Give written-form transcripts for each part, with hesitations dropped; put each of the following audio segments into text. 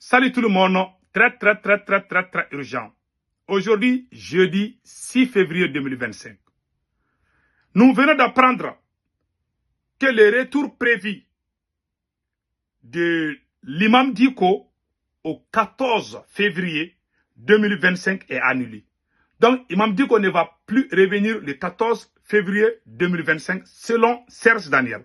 Salut tout le monde, très urgent. Aujourd'hui, jeudi 6 février 2025. Nous venons d'apprendre que le retour prévu de l'imam Diko au 14 février 2025 est annulé. Donc, Imam Diko ne va plus revenir le 14 février 2025 selon Serge Daniel.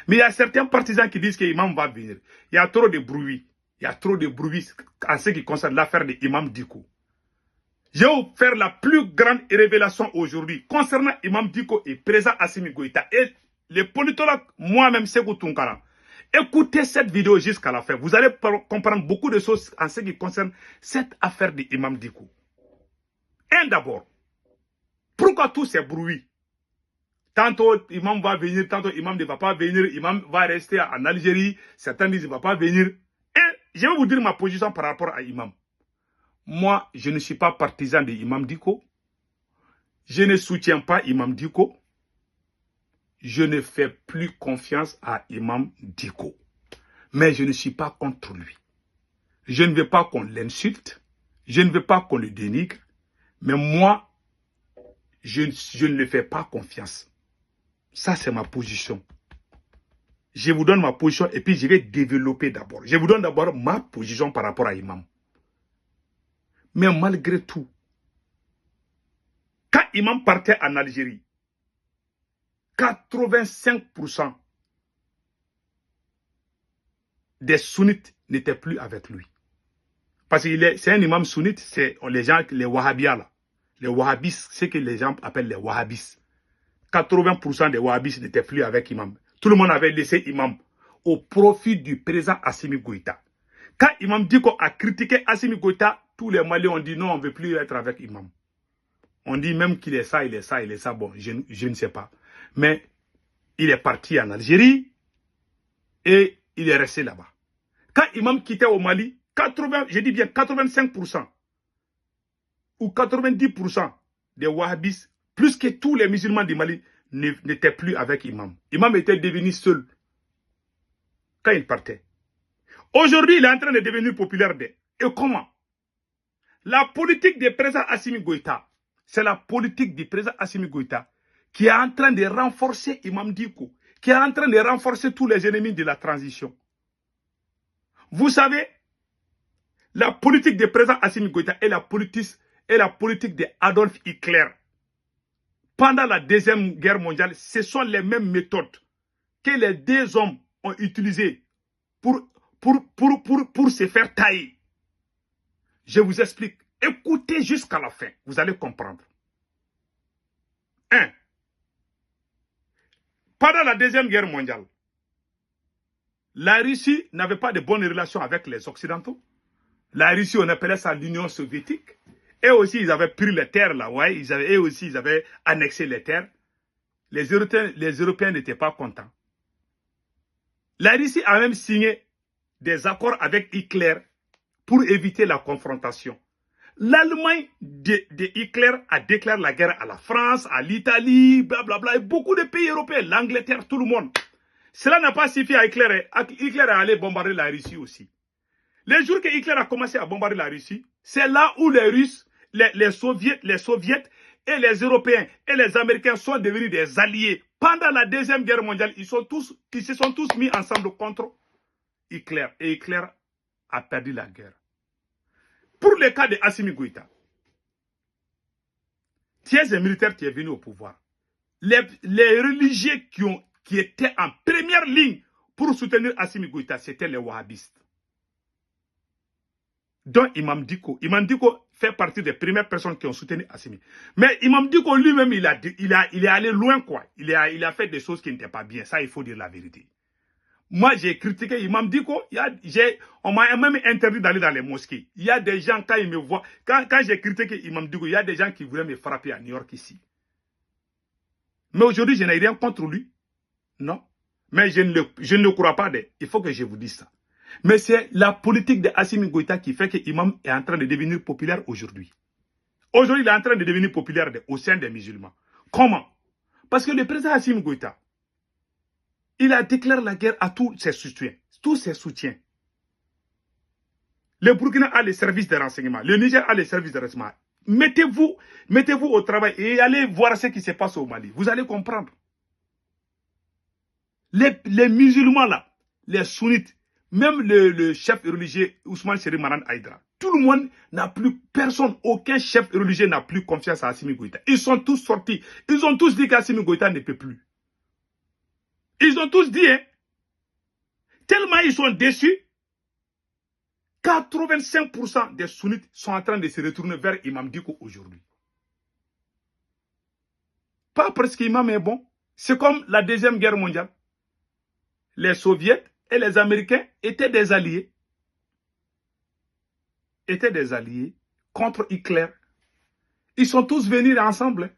Mais il y a certains partisans qui disent que l'imam va venir. Il y a trop de bruit. Il y a trop de bruit en ce qui concerne l'affaire de Imam Diko. Je vais vous faire la plus grande révélation aujourd'hui concernant Imam Diko et président Assimi Goïta et les politologues, moi-même, Sékou Tounkara. Écoutez cette vidéo jusqu'à la fin. Vous allez comprendre beaucoup de choses en ce qui concerne cette affaire de Imam Diko. Un d'abord, pourquoi tous ces bruits? Tantôt Imam va venir, tantôt Imam ne va pas venir, Imam va rester en Algérie, certains disent qu'il ne va pas venir. Et je vais vous dire ma position par rapport à Imam. Moi, je ne suis pas partisan de Imam Diko. Je ne soutiens pas Imam Diko. Je ne fais plus confiance à Imam Diko. Mais je ne suis pas contre lui. Je ne veux pas qu'on l'insulte. Je ne veux pas qu'on le dénigre. Mais moi, je ne le fais pas confiance. Ça, c'est ma position. Je vous donne ma position et puis je vais développer d'abord. Je vous donne d'abord ma position par rapport à Imam. Mais malgré tout, quand Imam partait en Algérie, 85% des sunnites n'étaient plus avec lui. Parce que c'est un imam sunnite, c'est les gens, les wahhabis là. Les wahhabis, c'est que les gens appellent les wahhabis. 80% des wahhabis n'étaient plus avec Imam. Tout le monde avait laissé Imam au profit du président Assimi Goïta. Quand Imam Diko a critiqué Assimi Goïta, tous les Maliens ont dit non, on ne veut plus être avec Imam. On dit même qu'il est ça, il est ça, il est ça. Bon, je ne sais pas. Mais il est parti en Algérie et il est resté là-bas. Quand Imam quittait au Mali, je dis bien 85% ou 90% des wahhabis, plus que tous les musulmans du Mali, n'étaient plus avec Imam. Imam était devenu seul quand il partait. Aujourd'hui, il est en train de devenir populaire. Et comment? La politique du président Assimi Goïta, c'est la politique du président Assimi Goïta qui est en train de renforcer Imam Diko, qui est en train de renforcer tous les ennemis de la transition. Vous savez, la politique du président Assimi Goïta est la politique d'Adolf Hitler. Pendant la Deuxième Guerre mondiale, ce sont les mêmes méthodes que les deux hommes ont utilisées pour se faire tailler. Je vous explique. Écoutez jusqu'à la fin. Vous allez comprendre. 1. Pendant la Deuxième Guerre mondiale, la Russie n'avait pas de bonnes relations avec les Occidentaux. La Russie, on appelait ça l'Union soviétique. Et aussi, ils avaient pris les terres là, ouais. Eux aussi, ils avaient annexé les terres. Les Européens n'étaient pas contents. La Russie a même signé des accords avec Hitler pour éviter la confrontation. L'Allemagne de Hitler a déclaré la guerre à la France, à l'Italie, blablabla, et beaucoup de pays européens, l'Angleterre, tout le monde. Cela n'a pas suffi à Hitler. Hitler est allé bombarder la Russie aussi. Les jours que Hitler a commencé à bombarder la Russie, c'est là où les Russes, les Soviets et les Européens et les Américains sont devenus des alliés. Pendant la Deuxième Guerre mondiale, ils se sont tous mis ensemble contre Hitler. Et Hitler a perdu la guerre. Pour le cas de Assimi Goïta, tu es un militaire qui est venu au pouvoir. Les religieux qui étaient en première ligne pour soutenir Assimi Goïta, c'était les wahhabistes. Donc Imam Diko fait partie des premières personnes qui ont soutenu Assimi. Mais Imam Diko lui-même, il est allé loin, quoi. Il a fait des choses qui n'étaient pas bien. Ça, il faut dire la vérité. Moi, j'ai critiqué Imam Diko. On m'a même interdit d'aller dans les mosquées. Il y a des gens, quand ils me voient, quand j'ai critiqué Imam Diko, il y a des gens qui voulaient me frapper à New York ici. Mais aujourd'hui, je n'ai rien contre lui. Non. Mais je ne crois pas. Il faut que je vous dise ça. Mais c'est la politique de Assimi Goïta qui fait que l'imam est en train de devenir populaire aujourd'hui. Aujourd'hui, il est en train de devenir populaire au sein des musulmans. Comment? Parce que le président Assimi Goïta, il a déclaré la guerre à tous ses soutiens. Le Burkina a les services de renseignement. Le Niger a les services de renseignement. Mettez-vous au travail et allez voir ce qui se passe au Mali. Vous allez comprendre. Les musulmans là, les sunnites, même le chef religieux Ousmane Chérif Manan Haïdara, tout le monde n'a plus, personne, aucun chef religieux n'a plus confiance à Assimi Goïta. Ils sont tous sortis. Ils ont tous dit qu'Assimi Goïta ne peut plus. Ils ont tous dit, hein, tellement ils sont déçus, 85% des sunnites sont en train de se retourner vers Imam Dicko aujourd'hui. Pas parce qu'Imam est bon. C'est comme la Deuxième Guerre mondiale. Les Soviets et les Américains étaient des alliés. Étaient des alliés contre Hitler. Ils sont tous venus ensemble.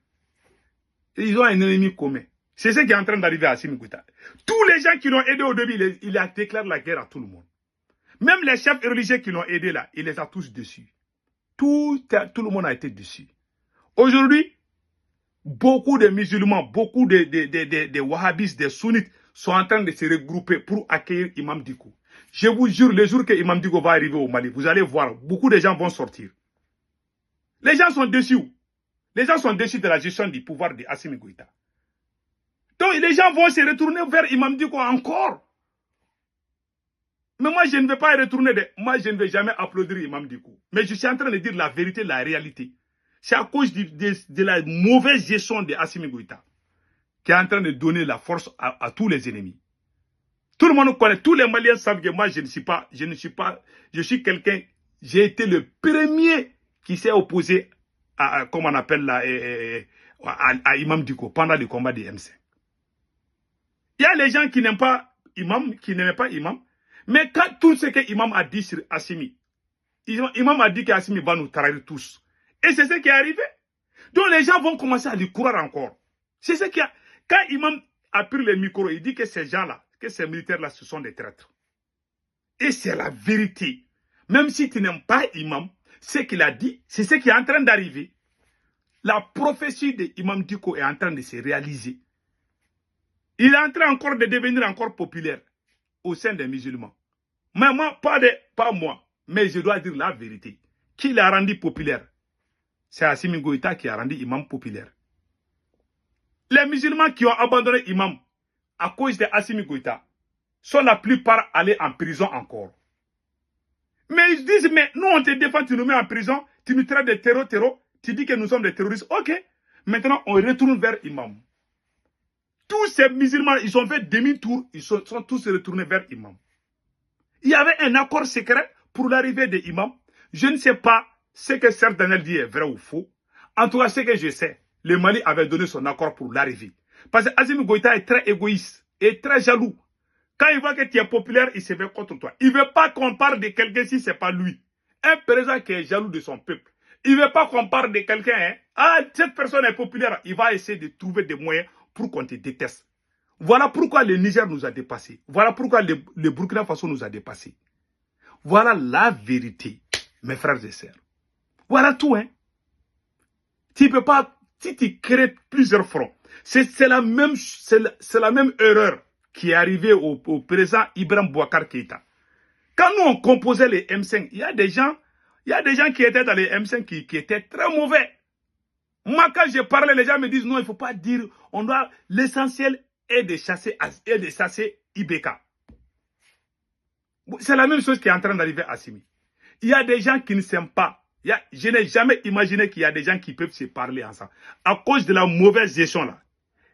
Ils ont un ennemi commun. C'est ce qui est en train d'arriver à Assimi Goïta. Tous les gens qui l'ont aidé au début, il a déclaré la guerre à tout le monde. Même les chefs religieux qui l'ont aidé là, il les a tous dessus. Tout le monde a été dessus. Aujourd'hui, beaucoup de musulmans, beaucoup de wahhabistes, des sunnites sont en train de se regrouper pour accueillir Imam Dicko. Je vous jure, le jour que Imam Dicko va arriver au Mali, vous allez voir, beaucoup de gens vont sortir. Les gens sont déçus. Les gens sont déçus de la gestion du pouvoir de Assimi Goïta. Donc les gens vont se retourner vers Imam Dicko encore. Mais moi, je ne vais pas y retourner. Moi, je ne vais jamais applaudir Imam Dicko. Mais je suis en train de dire la vérité, la réalité. C'est à cause de la mauvaise gestion de Assimi Goïta qui est en train de donner la force à tous les ennemis. Tout le monde connaît, tous les Maliens savent que moi, je suis quelqu'un, j'ai été le premier qui s'est opposé à comment on appelle là, à Imam Dicko pendant le combat des M5. Il y a les gens qui n'aiment pas Imam, qui n'aimaient pas Imam, mais quand tout ce que Imam a dit sur Assimi, Imam a dit qu'Assimi va nous trahir tous. Et c'est ce qui est arrivé. Donc les gens vont commencer à lui croire encore. C'est ce qui a... Quand Imam a pris le micro, il dit que ces gens-là, que ces militaires-là, ce sont des traîtres. Et c'est la vérité. Même si tu n'aimes pas Imam, ce qu'il a dit, c'est ce qui est en train d'arriver. La prophétie de Imam Dicko est en train de se réaliser. Il est en train encore de devenir encore populaire au sein des musulmans. Mais moi, pas moi, mais je dois dire la vérité. Qui l'a rendu populaire? C'est Assimi Goïta qui a rendu Imam populaire. Les musulmans qui ont abandonné Imam à cause de Assimi Goïta sont la plupart allés en prison encore. Mais ils disent, mais nous on te défend, tu nous mets en prison, tu nous traites de terreau, tu dis que nous sommes des terroristes. Ok, maintenant on retourne vers Imam. Tous ces musulmans, ils ont fait demi-tour, ils sont tous retournés vers Imam. Il y avait un accord secret pour l'arrivée de Imam. Je ne sais pas ce que Serge Daniel dit est vrai ou faux. En tout cas, ce que je sais, le Mali avait donné son accord pour l'arrivée. Parce que Assimi Goïta est très égoïste et très jaloux. Quand il voit que tu es populaire, il se met contre toi. Il ne veut pas qu'on parle de quelqu'un si ce n'est pas lui. Un président qui est jaloux de son peuple. Il ne veut pas qu'on parle de quelqu'un. Hein. Ah, cette personne est populaire. Il va essayer de trouver des moyens pour qu'on te déteste. Voilà pourquoi le Niger nous a dépassés. Voilà pourquoi le Burkina Faso nous a dépassés. Voilà la vérité, mes frères et sœurs. Voilà tout, hein. Tu peux pas, si tu crées plusieurs fronts, c'est la même erreur qui est arrivée au président Ibrahim Boubacar Keïta. Quand nous on composait les M5, il y a des gens qui étaient dans les M5 qui étaient très mauvais. Moi, quand je parlais, les gens me disent non, il ne faut pas dire, l'essentiel est de chasser IBK. C'est la même chose qui est en train d'arriver à Assimi. Il y a des gens qui ne s'aiment pas. Je n'ai jamais imaginé qu'il y a des gens qui peuvent se parler ensemble. À cause de la mauvaise gestion là,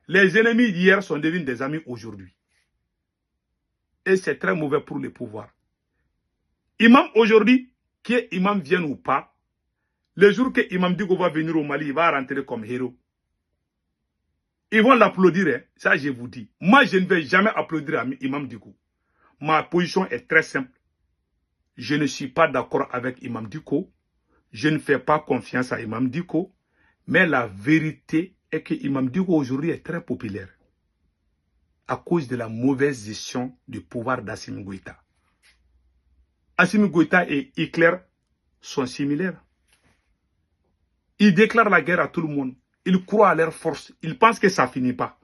les ennemis d'hier sont devenus des amis aujourd'hui. Et c'est très mauvais pour le pouvoir. Imam aujourd'hui, que Imam vienne ou pas, le jour que Imam Dicko va venir au Mali, il va rentrer comme héros. Ils vont l'applaudir, hein. Ça je vous dis. Moi je ne vais jamais applaudir à Imam Dicko. Ma position est très simple. Je ne suis pas d'accord avec Imam Dicko. Je ne fais pas confiance à Imam Dicko. Mais la vérité est que Imam Dicko aujourd'hui est très populaire. À cause de la mauvaise gestion du pouvoir d'Assimi Goïta. Assimi Goïta et Hitler sont similaires. Ils déclarent la guerre à tout le monde. Ils croient à leur force. Ils pensent que ça ne finit pas.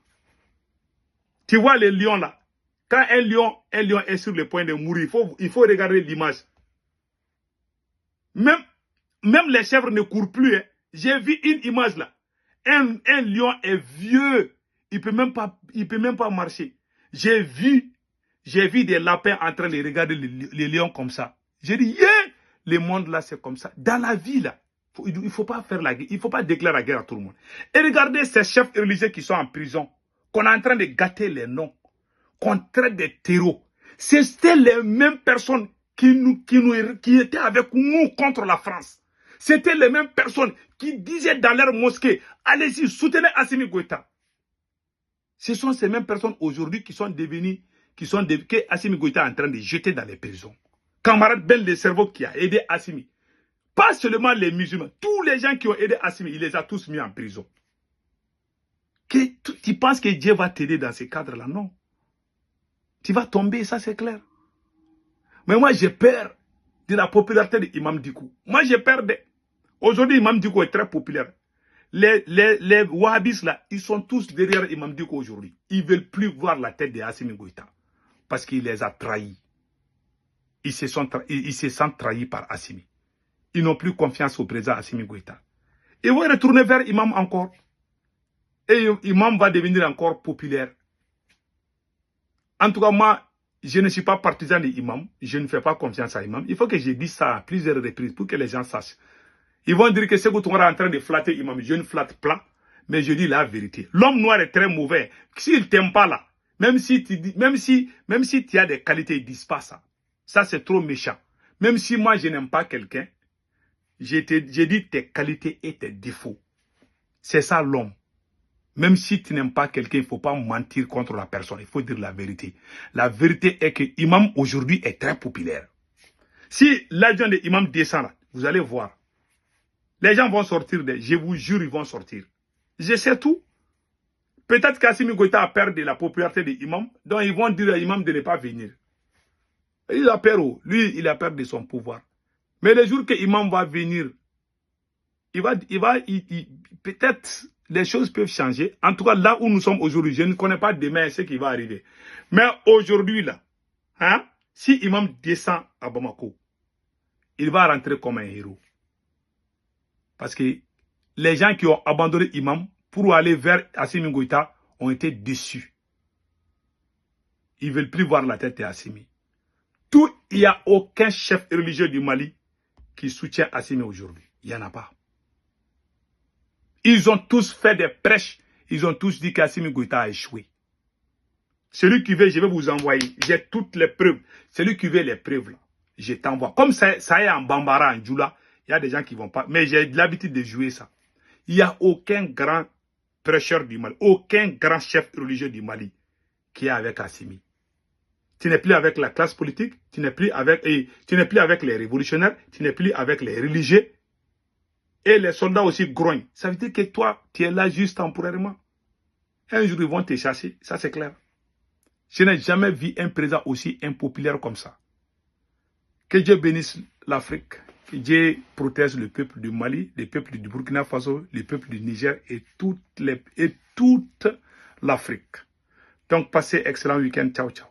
Tu vois les lions là. Quand un lion est sur le point de mourir, il faut regarder l'image. Même les chèvres ne courent plus. Hein. J'ai vu une image là. Un lion est vieux. Il peut même pas marcher. J'ai vu des lapins en train de regarder les lions comme ça. J'ai dit, yeah, le monde là, c'est comme ça. Dans la vie là, il ne faut pas faire la guerre. Il ne faut pas déclarer la guerre à tout le monde. Et regardez ces chefs religieux qui sont en prison, qu'on est en train de gâter les noms, qu'on traite des terreaux. C'était les mêmes personnes qui étaient avec nous contre la France. C'était les mêmes personnes qui disaient dans leur mosquée, allez-y, soutenez Assimi Goïta. Ce sont ces mêmes personnes aujourd'hui qui sont devenues, que Assimi Goïta est en train de jeter dans les prisons. Camarade Ben le cerveau qui a aidé Assimi. Pas seulement les musulmans, tous les gens qui ont aidé Assimi, il les a tous mis en prison. Tu penses que Dieu va t'aider dans ces cadres-là? Non. Tu vas tomber, ça c'est clair. Mais moi j'ai peur de la popularité de Imam Dicko. Moi j'ai peur de... Aujourd'hui, Imam Dicko est très populaire. Les Wahhabis là, ils sont tous derrière Imam Dicko aujourd'hui. Ils ne veulent plus voir la tête de Assimi Goïta. Parce qu'il les a trahis. Ils se sentent trahis par Assimi. Ils n'ont plus confiance au président Assimi Goïta. Ils vont retourner vers Imam encore. Et Imam va devenir encore populaire. En tout cas, moi, je ne suis pas partisan de Imam. Je ne fais pas confiance à Imam. Il faut que je dise ça à plusieurs reprises pour que les gens sachent. Ils vont dire que Sékou Touré est en train de flatter Imam. Je ne flatte pas, mais je dis la vérité. L'homme noir est très mauvais. S'il ne t'aime pas là, même si tu as des qualités, ils ne disent pas ça. Ça, c'est trop méchant. Même si moi, je n'aime pas quelqu'un, j'ai dit tes qualités et tes défauts. C'est ça l'homme. Même si tu n'aimes pas quelqu'un, il ne faut pas mentir contre la personne. Il faut dire la vérité. La vérité est que Imam aujourd'hui est très populaire. Si l'agent de Imam descend là, vous allez voir. Les gens vont sortir, je vous jure, ils vont sortir. Je sais tout. Peut-être qu'Assimi Goïta a peur de la popularité de Imam, donc ils vont dire à Imam de ne pas venir. Il a peur, lui, il a peur de son pouvoir. Mais le jour que Imam va venir, peut-être les choses peuvent changer. En tout cas, là où nous sommes aujourd'hui, je ne connais pas demain ce qui va arriver. Mais aujourd'hui, là, hein, si Imam descend à Bamako, il va rentrer comme un héros. Parce que les gens qui ont abandonné Imam pour aller vers Assimi Goïta ont été déçus. Ils ne veulent plus voir la tête d'Assimi. Il n'y a aucun chef religieux du Mali qui soutient Assimi aujourd'hui. Il n'y en a pas. Ils ont tous fait des prêches. Ils ont tous dit qu'Assimi Goïta a échoué. Celui qui veut, je vais vous envoyer. J'ai toutes les preuves. Celui qui veut les preuves, là, je t'envoie. Comme ça est en Bambara, en Djoula, il y a des gens qui ne vont pas. Mais j'ai l'habitude de jouer ça. Il n'y a aucun grand prêcheur du Mali, aucun grand chef religieux du Mali qui est avec Assimi. Tu n'es plus avec la classe politique, tu n'es plus avec les révolutionnaires, tu n'es plus avec les religieux. Et les soldats aussi grognent. Ça veut dire que toi, tu es là juste temporairement. Un jour, ils vont te chasser, ça c'est clair. Je n'ai jamais vu un président aussi impopulaire comme ça. Que Dieu bénisse l'Afrique. Que Dieu protège le peuple du Mali, le peuple du Burkina Faso, le peuple du Niger et toute l'Afrique. Donc, passez excellent week-end. Ciao, ciao.